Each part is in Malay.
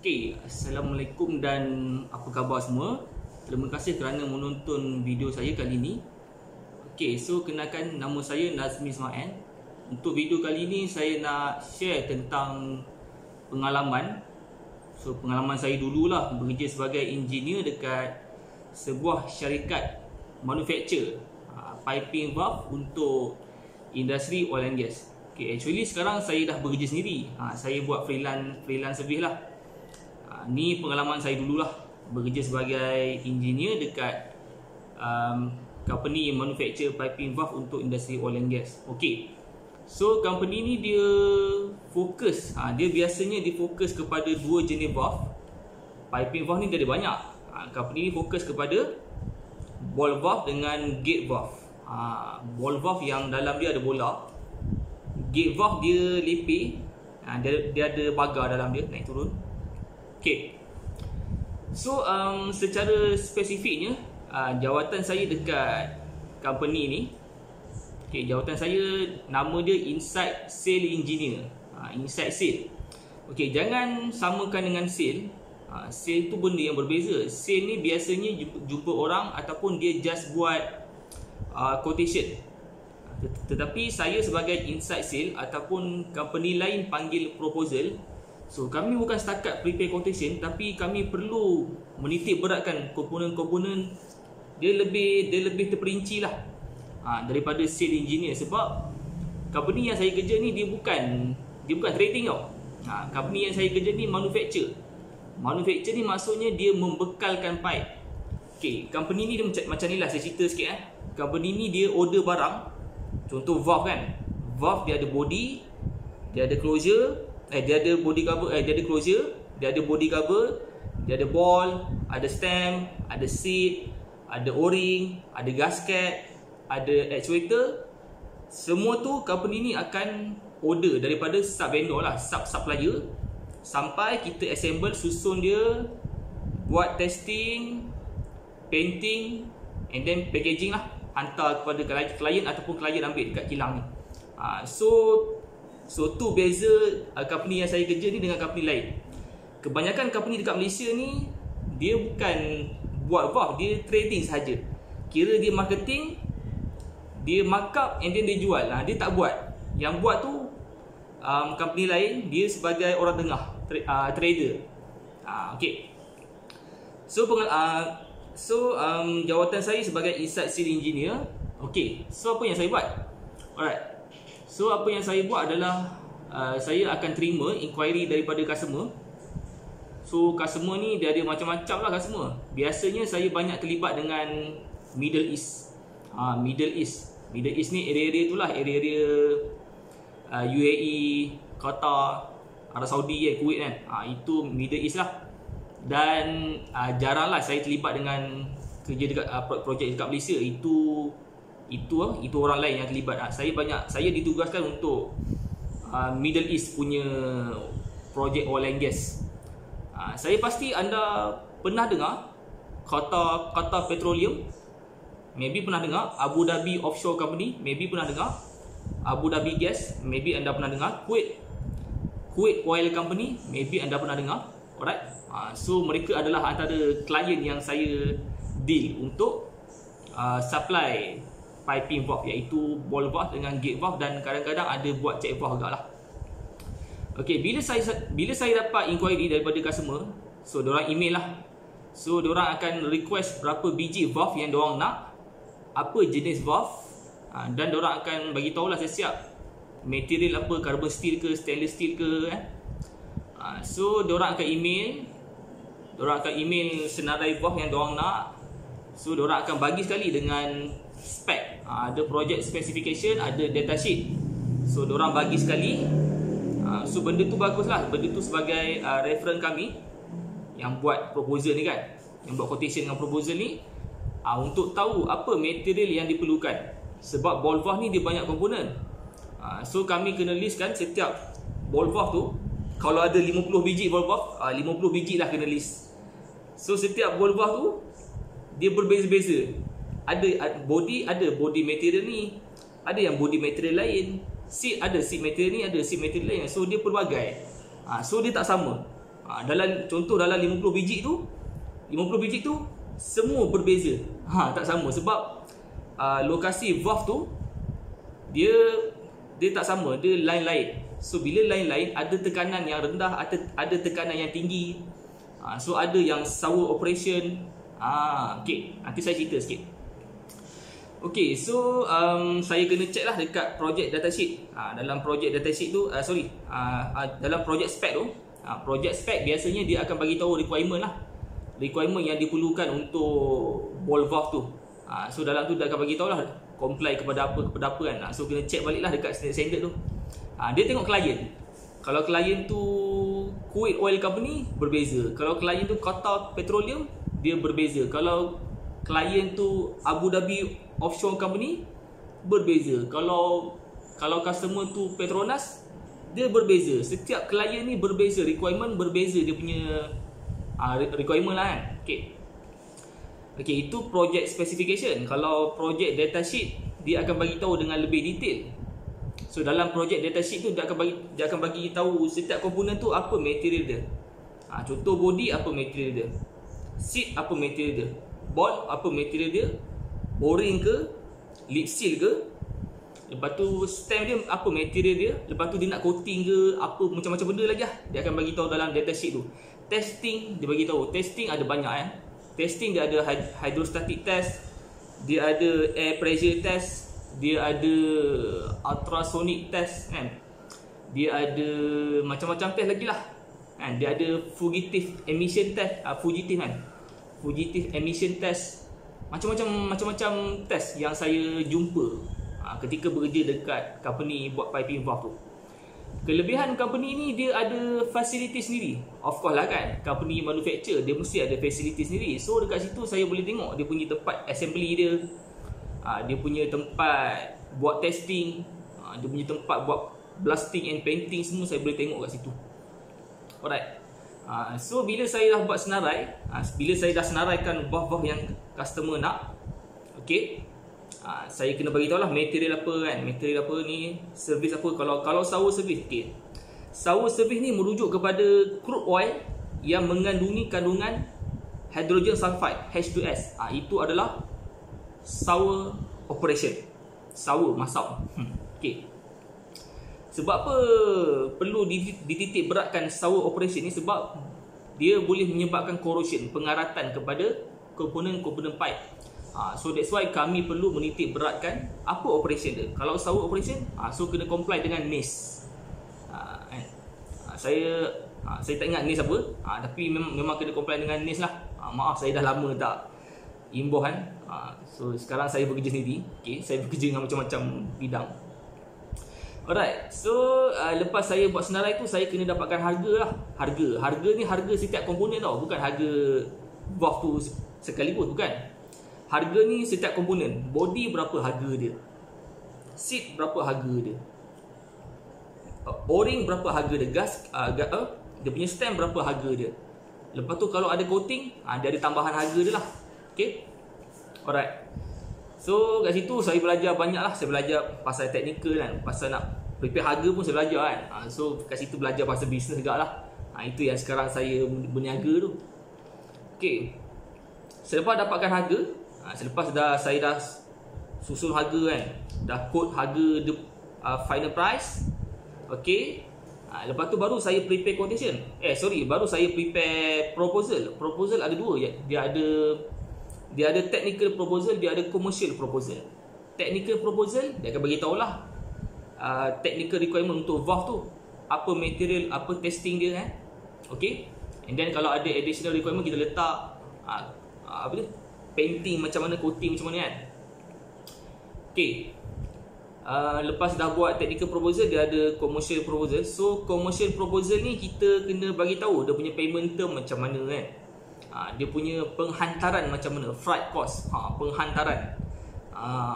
Okey, Assalamualaikum dan apa khabar semua. Terima kasih kerana menonton video saya kali ini. Okey, so kenalkan, nama saya Nazmi Ismail. Untuk video kali ini saya nak share tentang pengalaman. So pengalaman saya dululah bekerja sebagai engineer dekat sebuah syarikat manufacture piping valve untuk industri oil and gas. Okay, actually sekarang saya dah bekerja sendiri. Saya buat freelance service lah. Ni pengalaman saya dululah bekerja sebagai engineer dekat company manufacture piping valve untuk industri oil and gas. Okay, so company ni dia fokus, dia biasanya fokus kepada dua jenis valve. Piping valve ni dia ada banyak. Company ni fokus kepada ball valve dengan gate valve. Ball valve yang dalam dia ada bola. Gate valve dia lepeh, dia ada pagar dalam dia, naik turun. Okay, so secara spesifiknya jawatan saya dekat company ni, okay, jawatan saya nama dia Inside Sale Engineer. Inside Sale. Okay, jangan samakan dengan sale. Sale tu benda yang berbeza. Sale ni biasanya jumpa orang ataupun dia just buat quotation. Tetapi saya sebagai inside sale ataupun company lain panggil proposal. So kami bukan setakat prepare quotation, tapi kami perlu menitik beratkan komponen-komponen. Dia lebih terperinci lah daripada sale engineer. Sebab company yang saya kerja ni dia bukan trading tau. Company yang saya kerja ni manufacture. Manufacture ni maksudnya dia membekalkan pipe. Okay, company ni dia macam ni lah, saya cerita sikit. Company ni dia order barang. Contoh valve kan. Valve dia ada body, dia ada closure, dia ada body cover, dia ada closure, dia ada body cover, dia ada ball, ada stem, ada seat, ada o-ring, ada gasket, ada actuator. Semua tu company ni akan order daripada sub vendor lah, supplier, sampai kita assemble, susun dia, buat testing, painting, and then packaging lah, hantar kepada klien ataupun klien ambil dekat kilang ni. So tu beza company yang saya kerja ni dengan company lain. Kebanyakan company dekat Malaysia ni dia bukan buat valve, dia trading sahaja. Kira dia marketing, dia markup and then dia jual. Dia tak buat. Yang buat tu company lain, dia sebagai orang tengah, trader. Okay. So jawatan saya sebagai inside sale engineer. Okay, so apa yang saya buat? Alright. So apa yang saya buat adalah saya akan terima inquiry daripada customer. So customer ni dia ada macam-macam lah customer. Biasanya saya banyak terlibat dengan Middle East. Middle East ni area-area tu lah, area-area UAE, Qatar, Arab Saudi, Kuwait kan. Itu Middle East lah. Dan jarang lah saya terlibat dengan kerja dekat projek dekat Malaysia. Itu orang lain yang terlibat. Saya ditugaskan untuk Middle East punya projek oil and gas. Saya pasti anda pernah dengar Qatar Petroleum, maybe pernah dengar. Abu Dhabi Offshore Company, maybe pernah dengar. Abu Dhabi Gas, maybe anda pernah dengar. Kuwait Oil Company, maybe anda pernah dengar. Alright. So mereka adalah antara klien yang saya deal untuk supply piping valve, iaitu ball valve dengan gate valve, dan kadang-kadang ada buat check valve agak lah. Okay, bila saya dapat inquiry daripada customer, so diorang email lah. So diorang akan request berapa biji valve yang diorang nak, apa jenis valve, dan diorang akan bagi tahulah saya siap material apa, carbon steel ke, stainless steel ke. So diorang akan email senarai valve yang diorang nak. So diorang akan bagi sekali dengan spec, ada project specification, ada data sheet. So diorang bagi sekali. So benda tu bagus lah, benda tu sebagai reference kami yang buat proposal ni kan, yang buat quotation dengan proposal ni, untuk tahu apa material yang diperlukan. Sebab ball valve ni dia banyak komponen. So kami kena listkan setiap ball valve tu. Kalau ada 50 biji ball valve, 50 biji lah kena list. So setiap ball valve tu dia berbeza-beza. Ada body material ni, ada yang body material lain. Seat ada seat material ni, ada seat material lain. So dia pelbagai. So dia tak sama. Contoh dalam 50 biji tu semua berbeza. Tak sama sebab lokasi valve tu dia tak sama, dia lain-lain. So bila lain-lain, ada tekanan yang rendah, ada tekanan yang tinggi. So ada yang sour operation. Okay, nanti saya cerita sikit. Okay, so saya kena check lah dekat project datasheet. Dalam project datasheet tu, dalam project spec tu, project spec biasanya dia akan bagi tahu requirement lah. Requirement yang diperlukan untuk ball valve tu. So dalam tu dia akan bagi tahu lah comply kepada apa kan. So kena check balik lah dekat standard tu. Dia tengok klien. Kalau klien tu Kuwait Oil Company, berbeza. Kalau klien tu Qatar Petroleum, dia berbeza. Kalau klien tu Abu Dhabi Offshore Company, berbeza. Kalau customer tu Petronas, dia berbeza. Setiap klien ni berbeza, requirement berbeza dia punya requirement lah kan. Okay, itu project specification. Kalau project datasheet, dia akan bagi tahu dengan lebih detail. So dalam project datasheet tu dia akan bagi tahu setiap komponen tu apa material dia. Contoh body apa material dia, seat apa material dia, bolt apa material dia, o-ring ke, lip seal ke, lepas tu stem dia apa material dia, lepas tu dia nak coating ke, apa macam-macam benda lagi lah. Dia akan bagi tahu dalam datasheet tu. Testing dia bagi tahu. Testing ada banyak kan. Testing dia ada hydrostatic test, dia ada air pressure test, dia ada ultrasonic test kan. Dia ada macam-macam test lagi lah kan. Dia ada fugitive emission test, fugitive emission test. Macam-macam test yang saya jumpa ketika bekerja dekat company buat piping valve tu. Kelebihan company ni, dia ada facility sendiri. Of course lah kan, company manufacture, dia mesti ada facility sendiri. So dekat situ saya boleh tengok dia punya tempat assembly dia, dia punya tempat buat testing, dia punya tempat buat blasting and painting, semua saya boleh tengok kat situ. Alright. So bila saya dah buat senarai, bila saya dah senaraikan valve-valve yang customer nak, okay, saya kena bagi tahu lah material apa kan. Material apa ni, servis apa. Kalau sour service, okay, sour service ni merujuk kepada crude oil yang mengandungi kandungan hydrogen sulfide, H2S. Itu adalah sour operation. Sour, masak. Okay. Sebab apa perlu dititik beratkan sour operation ni? Sebab dia boleh menyebabkan corrosion, pengaratan kepada komponen-komponen pipe. So that's why kami perlu menitik beratkan apa operation dia. Kalau sour operation, so kena comply dengan NIS. Saya tak ingat NIS apa, tapi memang kena comply dengan NIS lah. Maaf, saya dah lama tak imbuh kan. So sekarang saya bekerja sendiri. Okay, saya bekerja dengan macam-macam bidang. Alright, so lepas saya buat senarai tu, saya kena dapatkan harga lah. Harga ni harga setiap komponen tau, bukan harga valve tu sekaligus, bukan. Harga ni setiap komponen. Body berapa harga dia, seat berapa harga dia, o-ring berapa harga dia, gas dia punya stem berapa harga dia. Lepas tu kalau ada coating, dia ada tambahan harga dia lah. Okay. Alright. So kat situ saya belajar banyak lah. Saya belajar pasal teknikal kan, pasal nak prepare harga pun saya belajar kan. So kat situ belajar pasal bisnes juga lah. Itu yang sekarang saya berniaga tu. Okay. Selepas dapatkan harga, selepas saya dah susun harga kan, dah quote harga final price. Okay. Lepas tu baru saya prepare quotation. Baru saya prepare proposal. Proposal ada dua. Dia ada technical proposal, dia ada commercial proposal. Technical proposal, dia akan bagi tahulah technical requirement untuk valve tu, apa material, apa testing dia kan. Okay. And then kalau ada additional requirement, kita letak apa dia, painting macam mana, coating macam mana kan. Okay. Lepas dah buat technical proposal, dia ada commercial proposal. So commercial proposal ni kita kena bagi tahu dia punya payment term macam mana kan. Dia punya penghantaran macam mana, freight cost, penghantaran.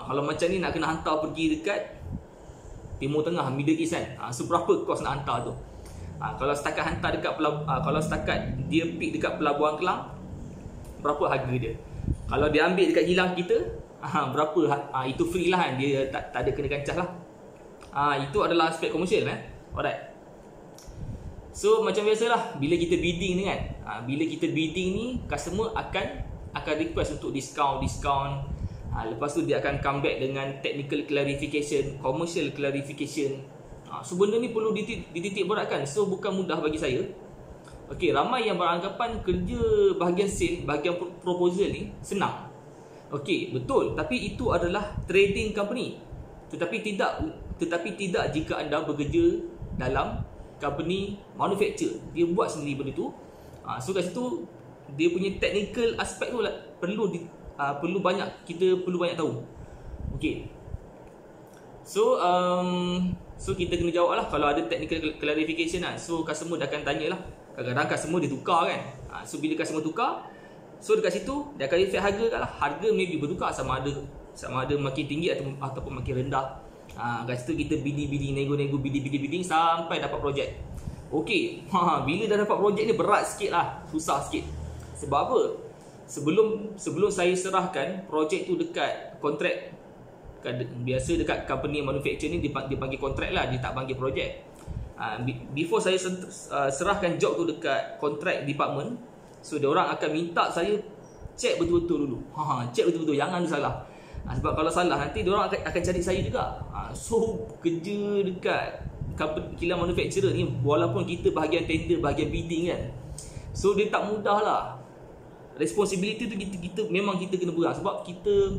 Kalau macam ni nak kena hantar pergi dekat Timur Tengah, Middle East kan. So berapa kos nak hantar tu? Kalau setakat hantar dekat kalau setakat dia pick dekat Pelabuhan Kelang, berapa harga dia? Kalau dia ambil dekat kilang kita, berapa? Itu free lah kan, dia tak ada kenakan cas lah. Itu adalah aspek komersial Alright. So macam biasalah, bila kita bidding ni kan, bila kita bidding ni, customer akan request untuk diskaun. Lepas tu dia akan come back dengan technical clarification, commercial clarification. So benda ni perlu dititik beratkan. So bukan mudah bagi saya. Okey, ramai yang beranggapan kerja bahagian sale, bahagian proposal ni senang. Okey, betul, tapi itu adalah trading company. Tetapi tidak jika anda bekerja dalam company manufacture. Dia buat sendiri benda tu. So kat situ dia punya technical aspek tu perlu banyak tahu. Okey. So kita kena jawab lah kalau ada technical clarification lah. So customer dah akan tanya lah. Kadang-kadang customer dia tukar kan. So bila customer tukar, so dekat situ dia akan effect harga kat lah. Harga maybe bertukar, sama ada makin tinggi ataupun makin rendah. Kat situ kita bidding, nego-nego, bidding sampai dapat projek. Okey, bila dah dapat projek ni berat sikit lah, susah sikit. Sebab apa? Sebelum saya serahkan projek tu dekat kontrak, biasa dekat company manufacture ni dia panggil kontrak lah, dia tak panggil projek. Before saya serahkan job tu dekat kontrak department, so dia orang akan minta saya check betul-betul dulu. Check betul-betul, jangan ada salah. Sebab kalau salah nanti dia orang akan cari saya juga. So kerja dekat kilang manufacturer ni, walaupun kita bahagian tender, bahagian bidding kan, so dia tak mudah lah. Responsibility tu kita memang kita kena berat. Sebab kita,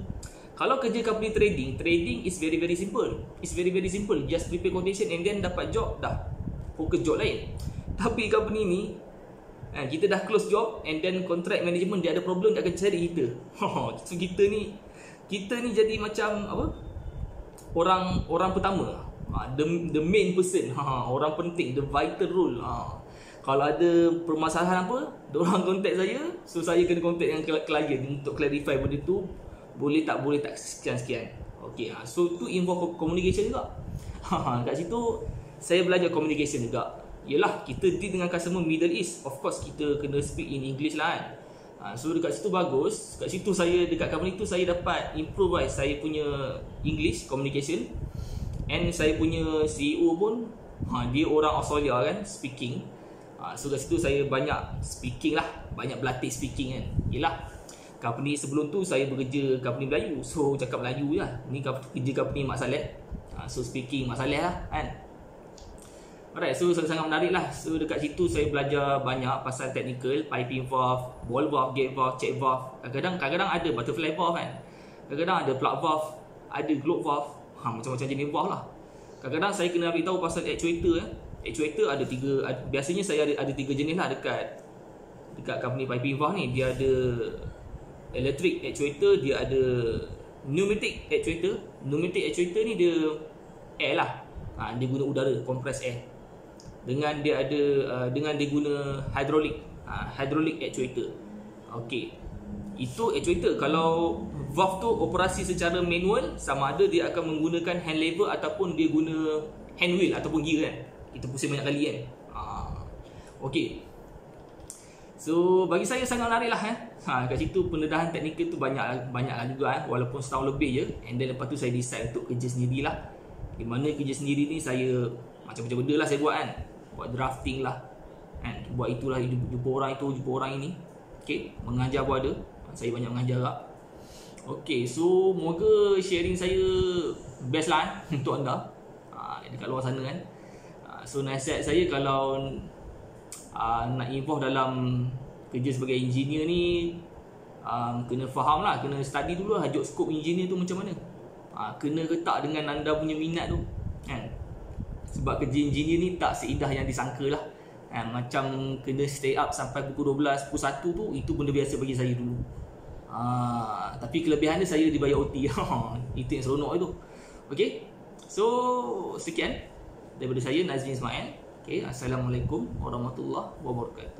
kalau kerja company trading is very simple. It's very simple. Just prepare quotation and then dapat job, dah fokus job lain. Tapi company ni, kita dah close job and then contract management dia ada problem, dia akan cari kita. So kita ni jadi macam apa? Orang pertama, the main person, orang penting, the vital role. Kalau ada permasalahan apa, diorang contact saya, so saya kena contact dengan klien untuk clarify benda tu boleh tak sekian. Okey, so tu involve communication juga. Kat situ saya belajar communication juga. Yelah, kita deal dengan customer Middle East, of course kita kena speak in English lah kan. So dekat situ bagus. Kat situ saya, dekat company tu saya dapat improvise saya punya English communication. And saya punya CEO pun dia orang Australia kan, speaking. So kat situ saya banyak speaking lah, banyak berlatih speaking kan. Yelah, company sebelum tu saya bekerja company Melayu, so cakap Melayu je lah. Ni kerja company Mak Saleh, so speaking Mak Saleh lah kan. Alright, so sangat menarik lah. So dekat situ saya belajar banyak pasal technical, piping valve, ball valve, gate valve, check valve. Kadang-kadang ada butterfly valve kan, kadang-kadang ada plug valve, ada globe valve, macam-macam jenis valve lah. Kadang-kadang saya kena ambil tahu pasal actuator. Actuator ada biasanya saya ada 3 jenis lah dekat company piping valve ni. Dia ada electric actuator, dia ada pneumatic actuator. Pneumatic actuator ni dia air lah, dia guna udara, compress air. Dengan dia guna hydraulic actuator. Okey, itu actuator. Kalau valve tu operasi secara manual, sama ada dia akan menggunakan hand lever ataupun dia guna hand wheel ataupun gear kan. Kita pusing banyak kali kan. Okey, so bagi saya sangat menarik lah kat situ pendedahan teknikal tu banyak lah juga walaupun setahun lebih je. And then lepas tu saya decide untuk kerja sendirilah. Di mana kerja sendiri ni saya macam-macam benda lah saya buat kan. Buat drafting lah kan, buat itulah, jumpa orang itu, jumpa orang ini. Okay, mengajar pun ada, saya banyak mengajar lah. Okay, so moga sharing saya best lah untuk anda dekat luar sana kan. So nasihat saya, kalau nak involve dalam kerja sebagai engineer ni, kena faham lah, kena study dulu lah job scope engineer tu macam mana. Kena letak dengan anda punya minat tu kan. Sebab kerja engineer ni tak seindah yang disangka lah. Macam kena stay up sampai pukul 12, pukul 1 tu, itu benda biasa bagi saya dulu. Tapi kelebihan dia saya dibayar OT. Itu yang seronok itu. Okay, so sekian daripada saya, Nazmi Ismail. Okay, Assalamualaikum warahmatullahi wabarakatuh.